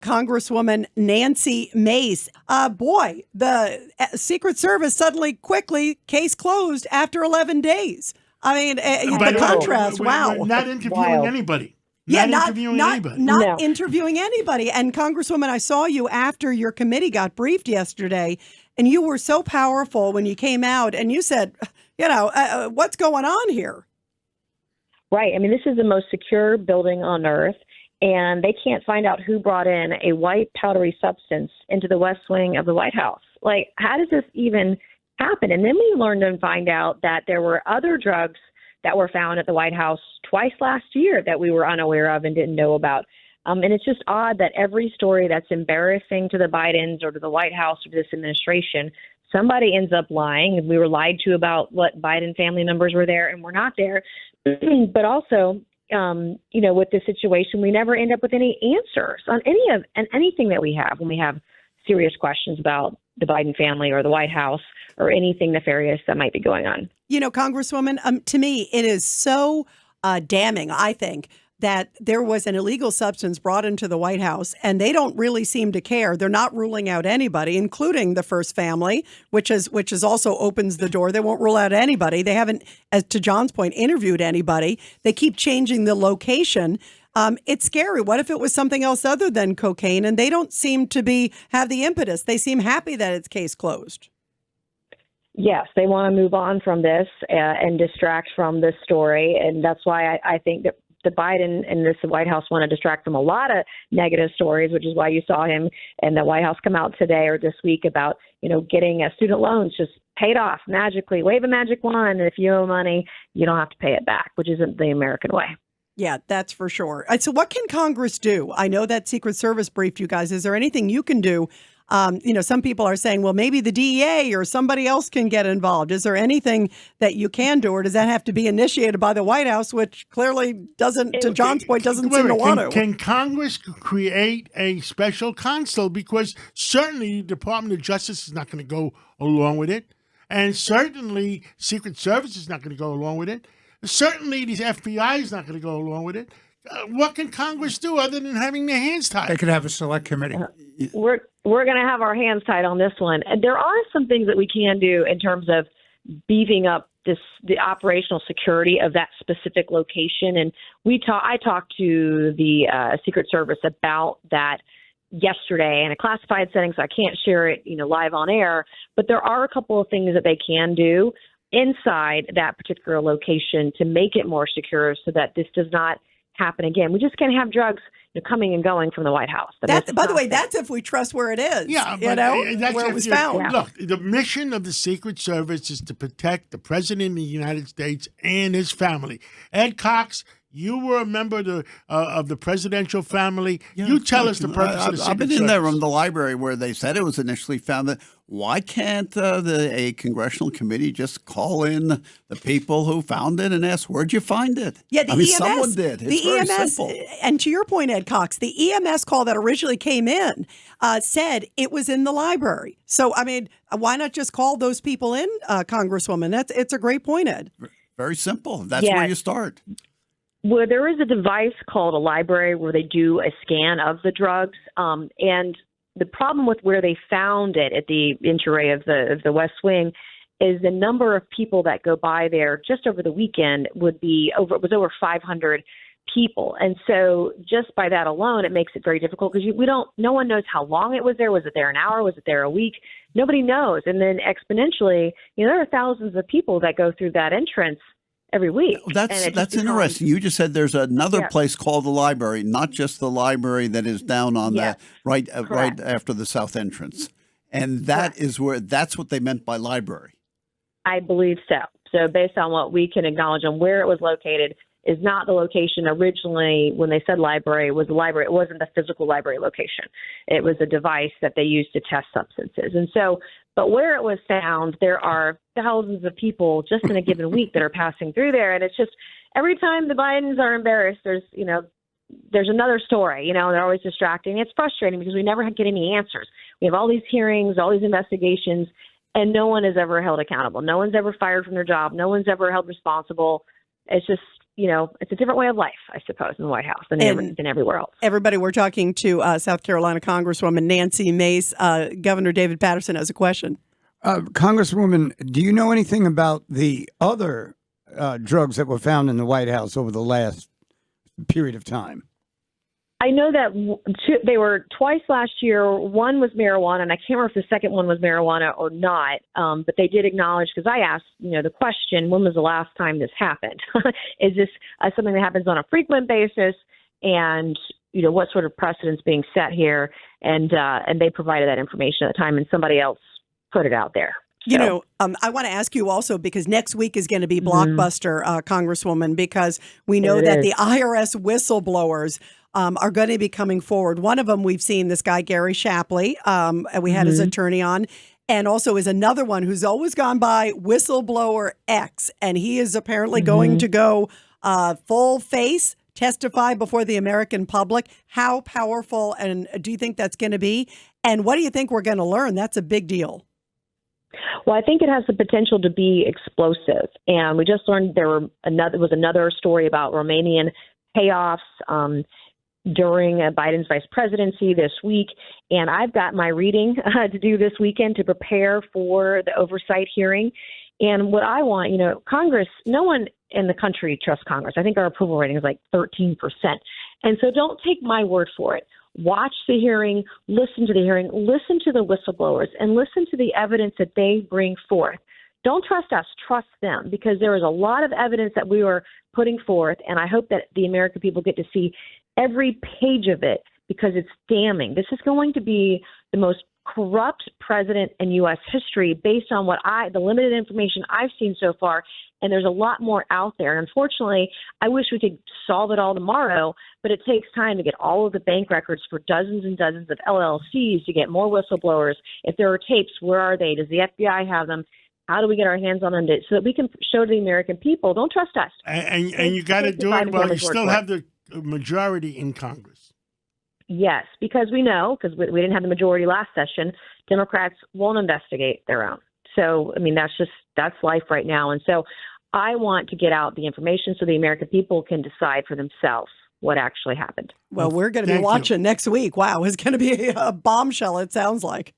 Congresswoman Nancy Mace. Boy, the Secret Service suddenly, quickly, case closed after 11 days. I mean, the contrast, wow. We're not interviewing anybody. Not interviewing anybody. And Congresswoman, I saw you after your committee got briefed yesterday, and you were so powerful when you came out and you said, what's going on here? Right. I mean, this is the most secure building on earth, and they can't find out who brought in a white powdery substance into the West Wing of the White House. Like, how does this even happen? And then we learned and find out that there were other drugs that were found at the White House twice last year that we were unaware of and didn't know about. And it's just odd that every story that's embarrassing to the Bidens or to the White House or to this administration, somebody ends up lying. We were lied to about what Biden family members were there and we're not there. But also, with this situation, we never end up with any answers on anything that we have when we have serious questions about the Biden family or the White House or anything nefarious that might be going on. Congresswoman, to me, it is so damning, I think, that there was an illegal substance brought into the White House, and they don't really seem to care. They're not ruling out anybody, including the first family, which is also opens the door. They won't rule out anybody. They haven't, as to John's point, interviewed anybody. They keep changing the location. It's scary. What if it was something else other than cocaine? And they don't seem to have the impetus. They seem happy that it's case closed. Yes, they want to move on from this and distract from this story. And that's why I think that the Biden and the White House want to distract from a lot of negative stories, which is why you saw him and the White House come out today or this week about, getting student loans just paid off magically. Wave a magic wand, and if you owe money, you don't have to pay it back, which isn't the American way. Yeah, that's for sure. So what can Congress do? I know that Secret Service briefed you guys. Is there anything you can do? Some people are saying, well, maybe the DEA or somebody else can get involved. Is there anything that you can do, or does that have to be initiated by the White House, which clearly doesn't, to John's point, doesn't seem to want to? Can Congress create a special counsel? Because certainly the Department of Justice is not going to go along with it. And certainly Secret Service is not going to go along with it. Certainly the FBI is not going to go along with it. What can Congress do other than having their hands tied? They could have a select committee. We're going to have our hands tied on this one. And there are some things that we can do in terms of beefing up the operational security of that specific location. And I talked to the Secret Service about that yesterday in a classified setting, so I can't share it, live on air. But there are a couple of things that they can do inside that particular location to make it more secure so that this does not happen again. We just can't have drugs coming and going from the White House. By the way, that's if we trust where it is. Yeah, that's where it was found. Yeah. Look, the mission of the Secret Service is to protect the President of the United States and his family. Ed Cox, you were a member of the presidential family. Yeah, you tell us the purpose of the Secret Service. I've been in there from the library where they said it was initially found. That why can't a congressional committee just call in the people who found it and ask, where'd you find it? Yeah, EMS. Someone did. It's very simple. And to your point, Ed Cox, the EMS call that originally came in said it was in the library. So, why not just call those people in, Congresswoman? It's a great point, Ed. Very simple. That's where you start. Well, there is a device called a library where they do a scan of the drugs. And the problem with where they found it at the entry of the West Wing is the number of people that go by there just over the weekend was over 500 people. And so just by that alone, it makes it very difficult because no one knows how long it was there. Was it there an hour? Was it there a week? Nobody knows. And then exponentially, there are thousands of people that go through that entrance every week. That's interesting. You just said there's another place called the library, not just the library that is down on that right after the south entrance. And that's what they meant by library. I believe so. So based on what we can acknowledge on where it was located is not the location originally when they said library, it was the library. It wasn't the physical library location. It was a device that they used to test substances. And so, but where it was found, there are thousands of people just in a given week that are passing through there. And it's just every time the Bidens are embarrassed, there's another story, they're always distracting. It's frustrating because we never get any answers. We have all these hearings, all these investigations, and no one is ever held accountable. No one's ever fired from their job. No one's ever held responsible. It's just, it's a different way of life, I suppose, in the White House than everywhere else. Everybody, we're talking to South Carolina Congresswoman Nancy Mace. Governor David Patterson has a question. Congresswoman, do you know anything about the other drugs that were found in the White House over the last period of time? I know that they were twice last year. One was marijuana, and I can't remember if the second one was marijuana or not. But they did acknowledge, because I asked, the question, when was the last time this happened? Is this something that happens on a frequent basis? And, what sort of precedent's being set here? And they provided that information at the time, and somebody else put it out there. I want to ask you also, because next week is going to be blockbuster, Congresswoman, because we know that the IRS whistleblowers are going to be coming forward. One of them, we've seen this guy, Gary Shapley, and we had his attorney on, and also is another one who's always gone by Whistleblower X, and he is apparently going to go full face, testify before the American public. How powerful, and do you think that's going to be? And what do you think we're going to learn? That's a big deal. Well, I think it has the potential to be explosive. And we just learned there was another story about Romanian payoffs during Biden's vice presidency this week. And I've got my reading to do this weekend to prepare for the oversight hearing. And what I want, Congress, no one in the country trusts Congress. I think our approval rating is like 13%. And so don't take my word for it. Watch the hearing, listen to the hearing, listen to the whistleblowers, and listen to the evidence that they bring forth. Don't trust us, trust them, because there is a lot of evidence that we are putting forth, and I hope that the American people get to see every page of it, because it's damning. This is going to be the most corrupt president in U.S. history based on the limited information I've seen so far, and there's a lot more out there. And unfortunately, I wish we could solve it all tomorrow, but it takes time to get all of the bank records for dozens and dozens of LLCs, to get more whistleblowers. If there are tapes, where are they? Does the FBI have them? How do we get our hands on them so that we can show to the American people, don't trust us. And you got to do it while you still have the majority in Congress. Yes, because we know, because we didn't have the majority last session, Democrats won't investigate their own. So, that's life right now. And so I want to get out the information so the American people can decide for themselves what actually happened. Well, we're going to be watching next week. Wow, it's going to be a bombshell, it sounds like.